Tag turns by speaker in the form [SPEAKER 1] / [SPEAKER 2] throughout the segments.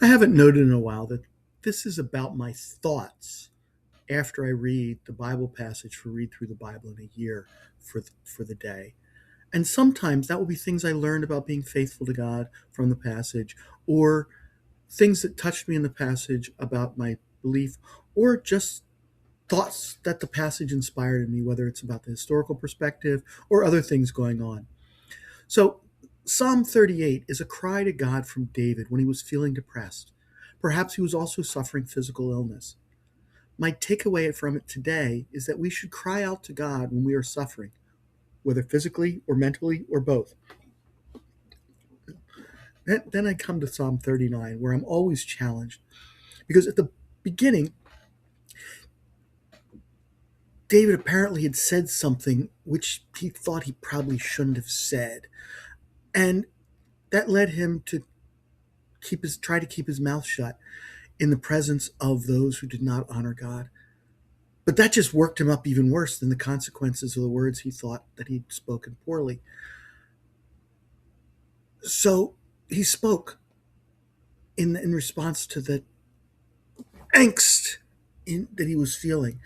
[SPEAKER 1] I haven't noted in a while that this is about my thoughts after I read the Bible passage for Read Through the Bible in a year for the day. And sometimes that will be things I learned about being faithful to God from the passage, or things that touched me in the passage about my belief, or just thoughts that the passage inspired in me, whether it's about the historical perspective or other things going on. So, Psalm 38 is a cry to God from David when he was feeling depressed. Perhaps he was also suffering physical illness. My takeaway from it today is that we should cry out to God when we are suffering, whether physically or mentally or both. Then I come to Psalm 39, where I'm always challenged. Because at the beginning, David apparently had said something which he thought he probably shouldn't have said. And that led him to try to keep his mouth shut in the presence of those who did not honor God. But that just worked him up even worse than the consequences of the words he thought that he'd spoken poorly. So he spoke in response to the angst that he was feeling.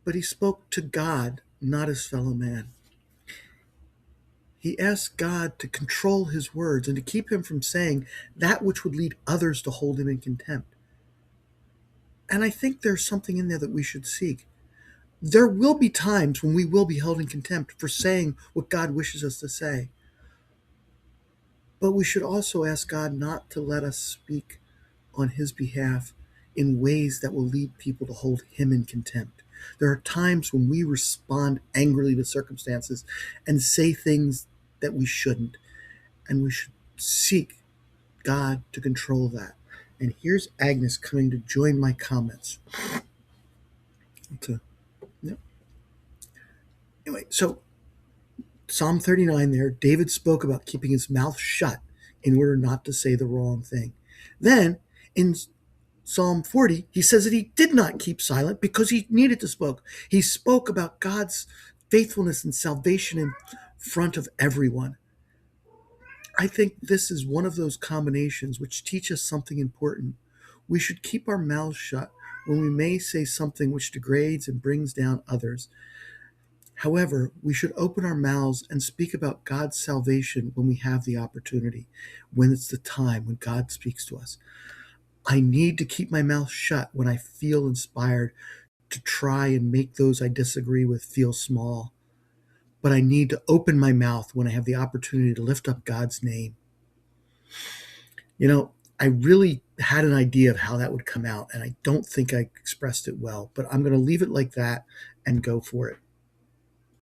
[SPEAKER 1] But he spoke to God, not his fellow man. He asked God to control his words and to keep him from saying that which would lead others to hold him in contempt. And I think there's something in there that we should seek. There will be times when we will be held in contempt for saying what God wishes us to say. But we should also ask God not to let us speak on his behalf in ways that will lead people to hold him in contempt. There are times when we respond angrily to circumstances and say things that we shouldn't, and we should seek God to control that. And here's Agnes coming to join my comments. To, yeah. Anyway, so Psalm 39 there, David spoke about keeping his mouth shut in order not to say the wrong thing. Then in Psalm 40, he says that he did not keep silent because he needed to speak. He spoke about God's faithfulness and salvation in front of everyone. I think this is one of those combinations which teach us something important. We should keep our mouths shut when we may say something which degrades and brings down others. However, we should open our mouths and speak about God's salvation when we have the opportunity, when it's the time, when God speaks to us. I need to keep my mouth shut when I feel inspired to try and make those I disagree with feel small. But I need to open my mouth when I have the opportunity to lift up God's name. You know, I really had an idea of how that would come out, and I don't think I expressed it well, but I'm going to leave it like that and go for it.